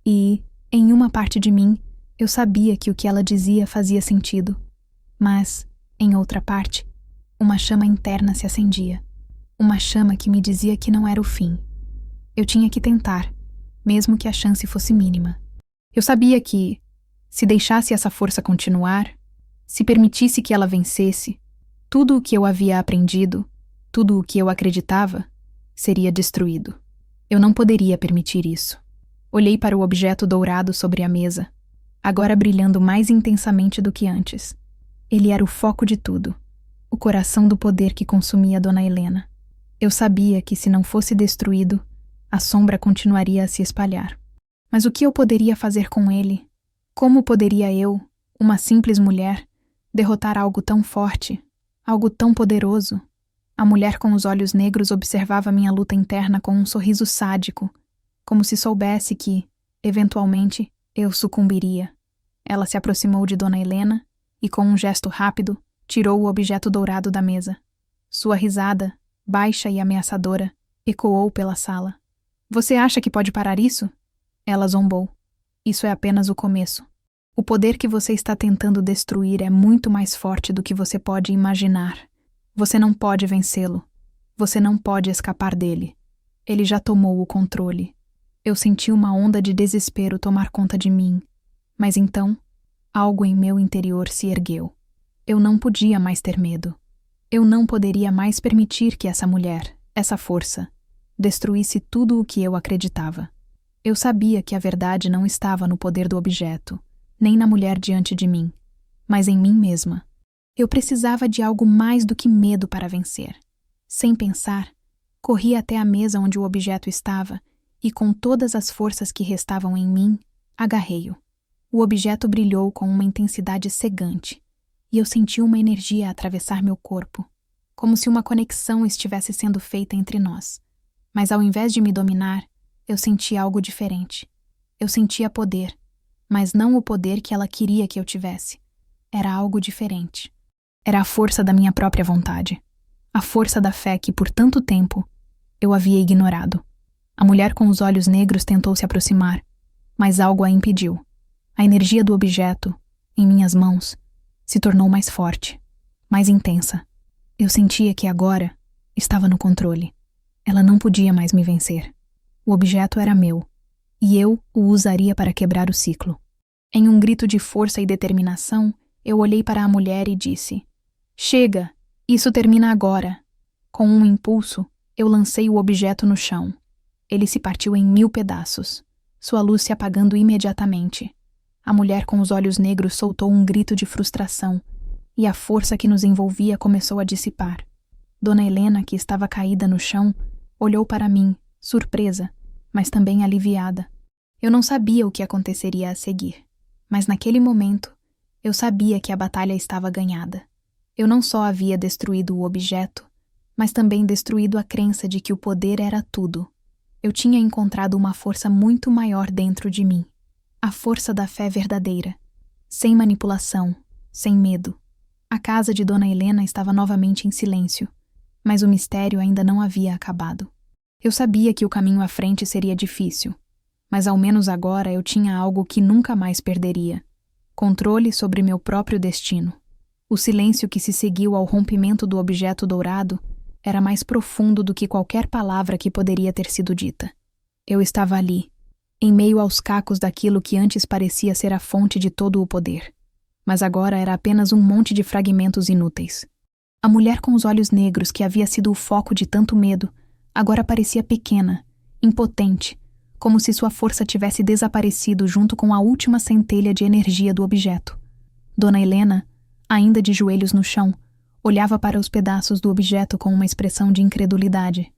E, em uma parte de mim, eu sabia que o que ela dizia fazia sentido. Mas, em outra parte, uma chama interna se acendia. Uma chama que me dizia que não era o fim. Eu tinha que tentar, mesmo que a chance fosse mínima. Eu sabia que, se deixasse essa força continuar, se permitisse que ela vencesse, tudo o que eu havia aprendido, tudo o que eu acreditava, seria destruído. Eu não poderia permitir isso. Olhei para o objeto dourado sobre a mesa, agora brilhando mais intensamente do que antes. Ele era o foco de tudo, o coração do poder que consumia Dona Helena. Eu sabia que, se não fosse destruído, a sombra continuaria a se espalhar. Mas o que eu poderia fazer com ele? Como poderia eu, uma simples mulher, derrotar algo tão forte, algo tão poderoso? A mulher com os olhos negros observava minha luta interna com um sorriso sádico, como se soubesse que, eventualmente, eu sucumbiria. Ela se aproximou de Dona Helena e, com um gesto rápido, tirou o objeto dourado da mesa. Sua risada, baixa e ameaçadora, ecoou pela sala. Você acha que pode parar isso? Ela zombou. Isso é apenas o começo. O poder que você está tentando destruir é muito mais forte do que você pode imaginar. Você não pode vencê-lo. Você não pode escapar dele. Ele já tomou o controle. Eu senti uma onda de desespero tomar conta de mim. Mas então, algo em meu interior se ergueu. Eu não podia mais ter medo. Eu não poderia mais permitir que essa mulher, essa força, destruísse tudo o que eu acreditava. Eu sabia que a verdade não estava no poder do objeto, nem na mulher diante de mim, mas em mim mesma. Eu precisava de algo mais do que medo para vencer. Sem pensar, corri até a mesa onde o objeto estava e, com todas as forças que restavam em mim, agarrei-o. O objeto brilhou com uma intensidade cegante, e eu senti uma energia atravessar meu corpo, como se uma conexão estivesse sendo feita entre nós. Mas ao invés de me dominar, eu senti algo diferente. Eu sentia poder, mas não o poder que ela queria que eu tivesse. Era algo diferente. Era a força da minha própria vontade. A força da fé que, por tanto tempo, eu havia ignorado. A mulher com os olhos negros tentou se aproximar, mas algo a impediu. A energia do objeto, em minhas mãos, se tornou mais forte, mais intensa. Eu sentia que agora estava no controle. Ela não podia mais me vencer. O objeto era meu, e eu o usaria para quebrar o ciclo. Em um grito de força e determinação, eu olhei para a mulher e disse: Chega! Isso termina agora. Com um impulso, eu lancei o objeto no chão. Ele se partiu em 1000 pedaços, sua luz se apagando imediatamente. A mulher com os olhos negros soltou um grito de frustração, e a força que nos envolvia começou a dissipar. Dona Helena, que estava caída no chão, olhou para mim, surpresa, mas também aliviada. Eu não sabia o que aconteceria a seguir, mas naquele momento, eu sabia que a batalha estava ganhada. Eu não só havia destruído o objeto, mas também destruído a crença de que o poder era tudo. Eu tinha encontrado uma força muito maior dentro de mim. A força da fé verdadeira, sem manipulação, sem medo. A casa de Dona Helena estava novamente em silêncio, mas o mistério ainda não havia acabado. Eu sabia que o caminho à frente seria difícil, mas ao menos agora eu tinha algo que nunca mais perderia: controle sobre meu próprio destino. O silêncio que se seguiu ao rompimento do objeto dourado era mais profundo do que qualquer palavra que poderia ter sido dita. Eu estava ali, em meio aos cacos daquilo que antes parecia ser a fonte de todo o poder, mas agora era apenas um monte de fragmentos inúteis. A mulher com os olhos negros, que havia sido o foco de tanto medo, agora parecia pequena, impotente, como se sua força tivesse desaparecido junto com a última centelha de energia do objeto. Dona Helena, ainda de joelhos no chão, olhava para os pedaços do objeto com uma expressão de incredulidade.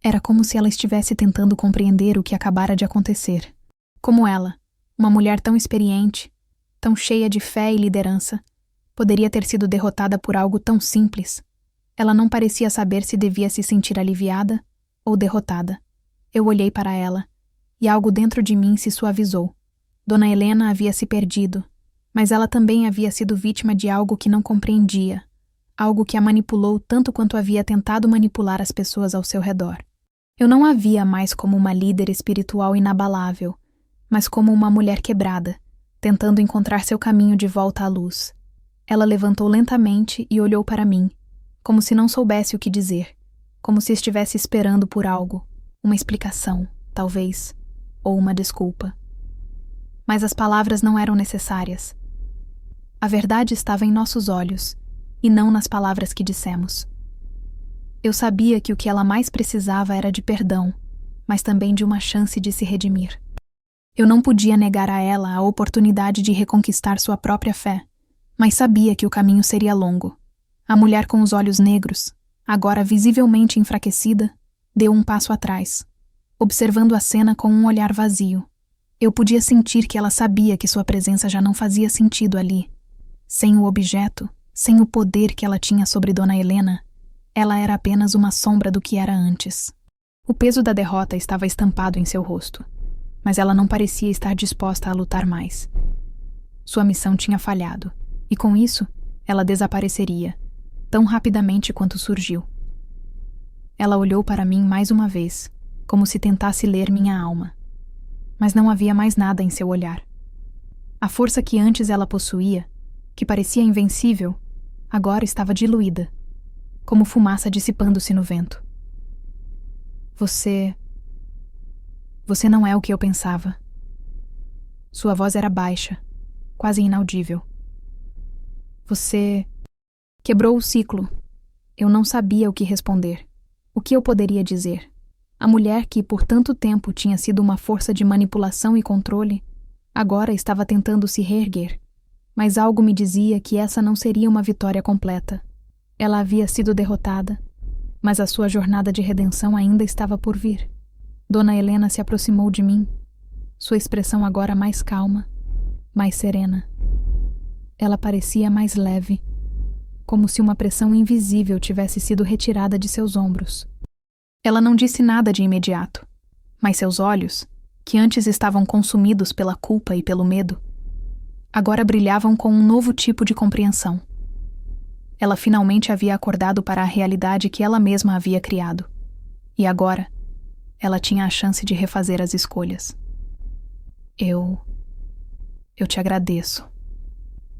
Era como se ela estivesse tentando compreender o que acabara de acontecer. Como ela, uma mulher tão experiente, tão cheia de fé e liderança, poderia ter sido derrotada por algo tão simples. Ela não parecia saber se devia se sentir aliviada ou derrotada. Eu olhei para ela, e algo dentro de mim se suavizou. Dona Helena havia se perdido, mas ela também havia sido vítima de algo que não compreendia, algo que a manipulou tanto quanto havia tentado manipular as pessoas ao seu redor. Eu não a via mais como uma líder espiritual inabalável, mas como uma mulher quebrada, tentando encontrar seu caminho de volta à luz. Ela levantou lentamente e olhou para mim, como se não soubesse o que dizer, como se estivesse esperando por algo, uma explicação, talvez, ou uma desculpa. Mas as palavras não eram necessárias. A verdade estava em nossos olhos, e não nas palavras que dissemos. Eu sabia que o que ela mais precisava era de perdão, mas também de uma chance de se redimir. Eu não podia negar a ela a oportunidade de reconquistar sua própria fé, mas sabia que o caminho seria longo. A mulher com os olhos negros, agora visivelmente enfraquecida, deu um passo atrás, observando a cena com um olhar vazio. Eu podia sentir que ela sabia que sua presença já não fazia sentido ali. Sem o objeto, sem o poder que ela tinha sobre Dona Helena, ela era apenas uma sombra do que era antes. O peso da derrota estava estampado em seu rosto, mas ela não parecia estar disposta a lutar mais. Sua missão tinha falhado, e com isso, ela desapareceria, tão rapidamente quanto surgiu. Ela olhou para mim mais uma vez, como se tentasse ler minha alma. Mas não havia mais nada em seu olhar. A força que antes ela possuía, que parecia invencível, agora estava diluída, como fumaça dissipando-se no vento. Você não é o que eu pensava. Sua voz era baixa, quase inaudível. Você quebrou o ciclo. Eu não sabia o que responder. O que eu poderia dizer? A mulher que por tanto tempo tinha sido uma força de manipulação e controle, agora estava tentando se reerguer. Mas algo me dizia que essa não seria uma vitória completa. Ela havia sido derrotada, mas a sua jornada de redenção ainda estava por vir. Dona Helena se aproximou de mim, sua expressão agora mais calma, mais serena. Ela parecia mais leve, como se uma pressão invisível tivesse sido retirada de seus ombros. Ela não disse nada de imediato, mas seus olhos, que antes estavam consumidos pela culpa e pelo medo, agora brilhavam com um novo tipo de compreensão. Ela finalmente havia acordado para a realidade que ela mesma havia criado. E agora, ela tinha a chance de refazer as escolhas. Eu te agradeço.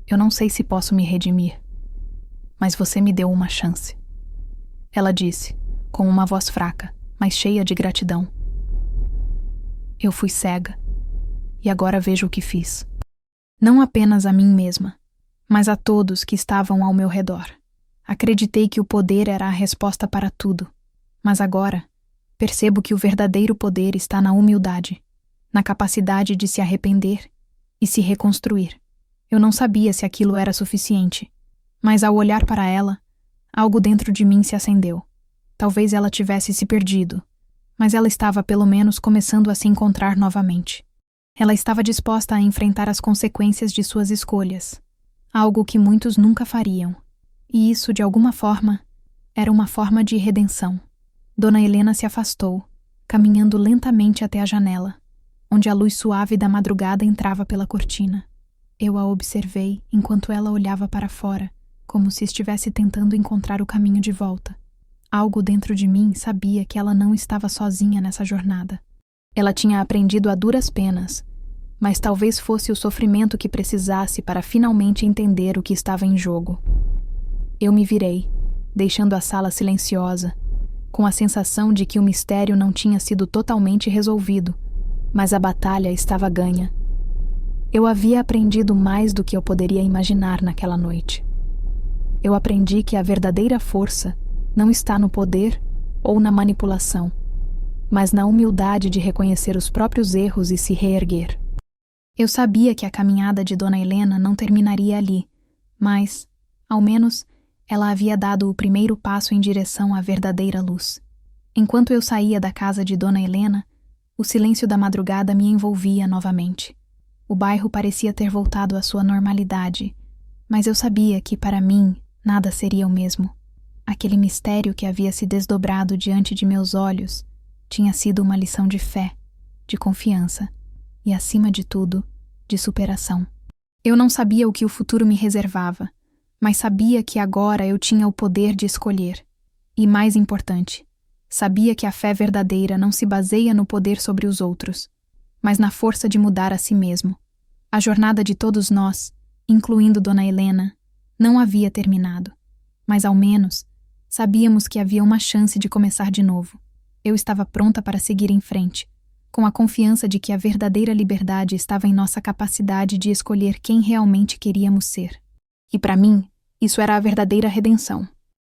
Eu não sei se posso me redimir, mas você me deu uma chance. Ela disse, com uma voz fraca, mas cheia de gratidão. Eu fui cega, e agora vejo o que fiz. Não apenas a mim mesma, mas a todos que estavam ao meu redor. Acreditei que o poder era a resposta para tudo, mas agora percebo que o verdadeiro poder está na humildade, na capacidade de se arrepender e se reconstruir. Eu não sabia se aquilo era suficiente, mas ao olhar para ela, algo dentro de mim se acendeu. Talvez ela tivesse se perdido, mas ela estava pelo menos começando a se encontrar novamente. Ela estava disposta a enfrentar as consequências de suas escolhas, algo que muitos nunca fariam. E isso, de alguma forma, era uma forma de redenção. Dona Helena se afastou, caminhando lentamente até a janela, onde a luz suave da madrugada entrava pela cortina. Eu a observei enquanto ela olhava para fora, como se estivesse tentando encontrar o caminho de volta. Algo dentro de mim sabia que ela não estava sozinha nessa jornada. Ela tinha aprendido a duras penas, mas talvez fosse o sofrimento que precisasse para finalmente entender o que estava em jogo. Eu me virei, deixando a sala silenciosa, com a sensação de que o mistério não tinha sido totalmente resolvido, mas a batalha estava ganha. Eu havia aprendido mais do que eu poderia imaginar naquela noite. Eu aprendi que a verdadeira força não está no poder ou na manipulação, mas na humildade de reconhecer os próprios erros e se reerguer. Eu sabia que a caminhada de Dona Helena não terminaria ali, mas, ao menos, ela havia dado o primeiro passo em direção à verdadeira luz. Enquanto eu saía da casa de Dona Helena, o silêncio da madrugada me envolvia novamente. O bairro parecia ter voltado à sua normalidade, mas eu sabia que, para mim, nada seria o mesmo. Aquele mistério que havia se desdobrado diante de meus olhos tinha sido uma lição de fé, de confiança e, acima de tudo, de superação. Eu não sabia o que o futuro me reservava, mas sabia que agora eu tinha o poder de escolher. E, mais importante, sabia que a fé verdadeira não se baseia no poder sobre os outros, mas na força de mudar a si mesmo. A jornada de todos nós, incluindo Dona Helena, não havia terminado, mas ao menos sabíamos que havia uma chance de começar de novo. Eu estava pronta para seguir em frente, com a confiança de que a verdadeira liberdade estava em nossa capacidade de escolher quem realmente queríamos ser. E para mim, isso era a verdadeira redenção.